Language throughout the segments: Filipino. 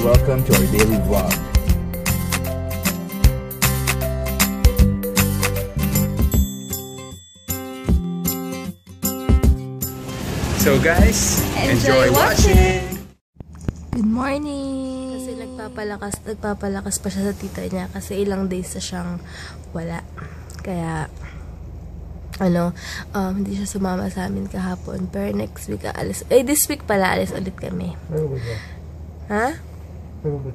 Welcome to our daily vlog. So guys, enjoy watching! Good morning! Kasi nagpapalakas pa siya sa tita niya kasi ilang days na siyang wala. Kaya, hindi siya sumama sa amin kahapon. Pero next week, this week pala, alis ulit kami. Ha?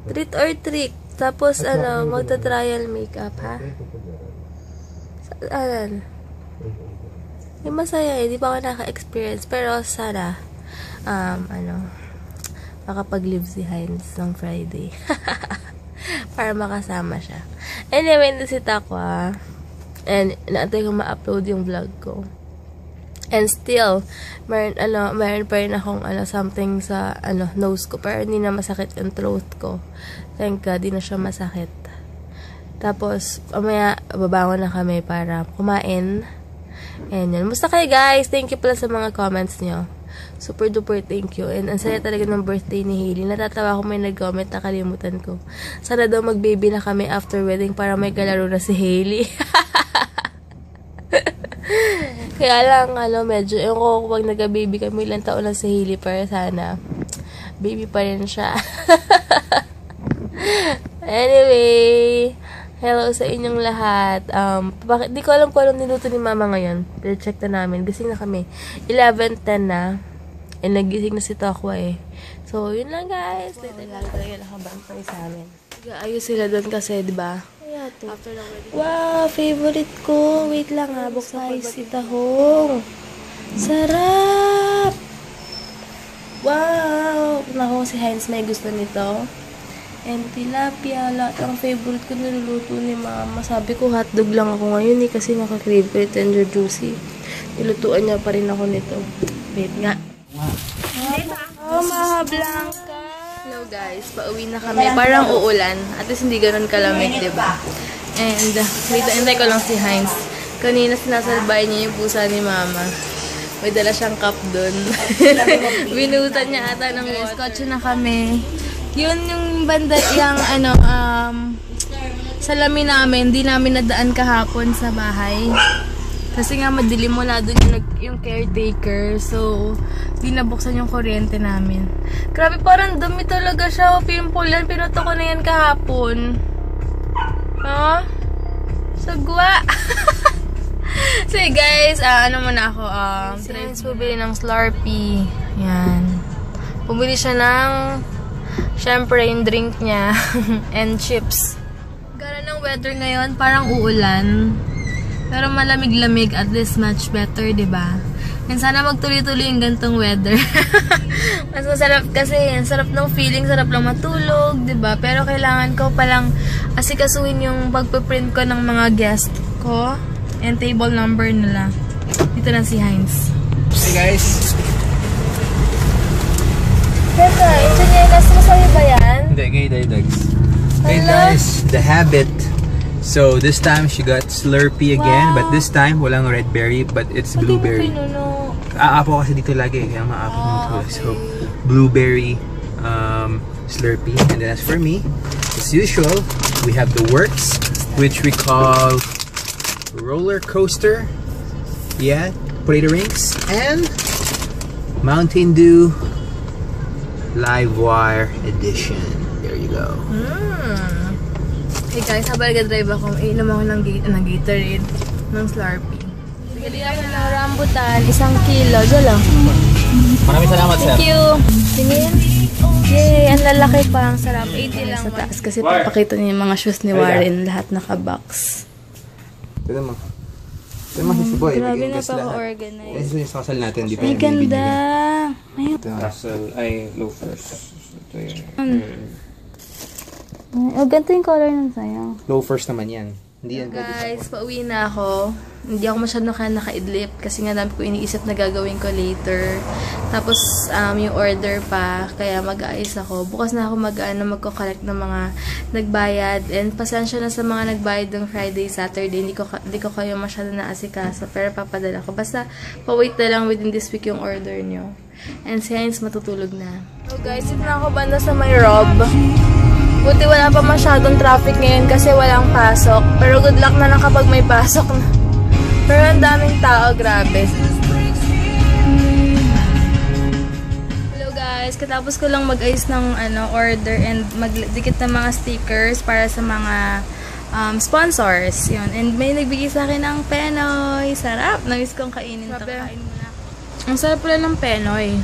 Treat or trick. Tapos, magta-trial makeup, ha? Masaya eh. Di pa ako naka-experience. Pero, sana, makapag-live si Heinz ng Friday. Para makasama siya. Anyway, nasita ko, and naantay ko ma-upload yung vlog ko. And still, meron pa rin akong something sa nose ko. Pero hindi na masakit yung throat ko. Thank God, di na siya masakit. Tapos, mamaya, babangon na kami para kumain. And yun. Musta kayo guys? Thank you pala sa mga comments nyo. Super duper thank you. And ang saya talaga ng birthday ni Hailey. Natatawa ko may nag-comment, nakalimutan ko. Sana daw mag-baby na kami after wedding para may kalaro na si Hailey. Kaya lang, medyo, yung ko pag nag-baby kami, ilang taon lang si Hailey, para sana, baby pa rin siya. Anyway, hello sa inyong lahat. Di ko alam kung anong niluto ni mama ngayon. Pero check na namin. Gising na kami. 11:10 na. And nagising na si Tokwa eh. So, yun lang guys. Later lang talaga nakabantay sa amin. Ayos sila doon kasi, diba? After the wedding. Wow, favorite ko. Wait lang ha, buksan ko si tahong. Sarap! Wow! Naku, si Heinz may gusto nito. And tilapia, lahat ang favorite ko niluluto ni mama. Sabi ko hotdog lang ako ngayon kasi naka-crave ko tender juicy. Nilutuan niya pa rin ako nito. Wait nga. Oh, Maha Blanca! Hello guys, pauwi na kami. Parang uulan. At least hindi ganun kalamig, diba? And, hintay ko lang si Heinz. Kanina sinasalbay niya yung pusa ni mama. May dala siyang cup dun. Binutan niya ata ng water. Scotch na kami. Yun yung banda, yung salamin namin, di namin nadaan kahapon sa bahay. Kasi nga madilim, wala dun yung caretaker. So, di nabuksan yung kuryente namin. Grabe, parang dumi talaga siya. Pimple yan. Pinuto ko na yan kahapon. Ha? Sagwa. So, guys, muna ako. Since bumili ng Slurpee. Yan. Bumili siya ng, syempre, yung drink niya. And chips. Gara ng weather ngayon, parang uulan. Pero malamig-lamig, at least much better, diba? And sana magtuloy-tuloy yung gantong weather. Mas masarap kasi, ang sarap ng feeling, sarap lang matulog, diba? Pero kailangan ko palang asikasuhin yung pagpiprint ko ng mga guest ko. And table number nila. Dito na si Heinz. Hey guys! Teka, ito masaya ba yan? Hindi, gay dags. Hey guys, the habit. So this time she got Slurpee again, but this time walang red berry, but it's blueberry. Aapo kasi dito lagi, kaya maapo nito. So blueberry Slurpee, and then as for me, as usual, we have the Works, which we call roller coaster, yeah, potato rings, and Mountain Dew Live Wire edition. There you go. Hey guys, habang nag-drive ako, inom ako ng Gatorade, ng Slurpee. Bigyan ako ng rambutan, 1 kilo. Diyan lang. Maraming salamat, sir. Thank you. Tingin. Yay, ang lalaki pa. Ang sarap. 80 lang. Sa taas kasi papakita niyo yung mga shoes ni Warren. Lahat naka-box. Tignan mo. Tignan mo si Boy. Grabe na pa-organize. Ito yung kasal natin. Di pa Ay, ganda. Castle ay loafers. Ito yun. Oh, ganito yung color ng sayang. Loafers naman yan. Hindi yan Guys, pauwi na ako. Hindi ako masyadong nakaidlip kasi nga dami ko iniisip na gagawin ko later. Tapos, yung order pa, kaya mag-aayos ako. Bukas na ako magko-collect ng mga nagbayad. And pasensya na sa mga nagbayad ng Friday, Saturday. Hindi ko kayo masyadong naasikaso. Pero papadala ko. Basta, pa-wait na lang within this week yung order nyo. And since matutulog na. So guys, dito na ako banda sa may Rob. Buti wala pa masyadong traffic ngayon kasi walang pasok. Pero good luck na lang kapag may pasok na. Pero ang daming tao, grabe. Hello guys, katapos ko lang mag-ayos ng order and magdikit ng mga stickers para sa mga sponsors. Yun. And may nagbigay sa akin ng Penoy. Sarap! Namiss kong kainin ito. Kain muna. Ang sarap pala ng Penoy.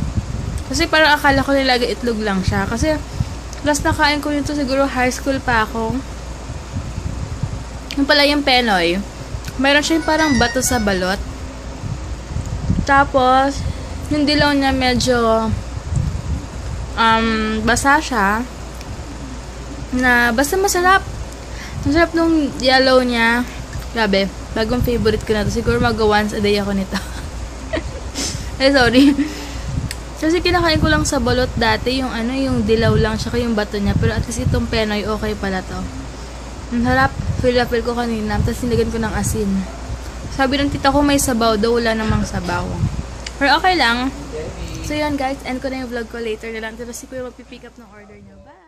Kasi parang akala ko nilagay itlog lang siya. Kasi last na kain ko yun to, siguro high school pa ako. Yung pala yung Penoy. Meron siya yung parang bato sa balot. Tapos, yung dilaw niya medyo basa siya. Na basta masarap. Masarap nung yellow niya. Grabe, bagong favorite ko na to. Siguro mag-once a day ako nito. Sorry. Kasi kinakain ko lang sa balot dati, yung yung dilaw lang, tsaka yung bato niya. Pero at least itong Penoy, okay pala to. Ang harap, feel ko kanina, tapos nilagyan ko ng asin. Sabi ng tita ko may sabaw daw, wala namang sabaw. Pero okay lang. So yun guys, end ko na yung vlog ko later na lang. Tapos si Kuya magpipick up ng order niyo. Bye!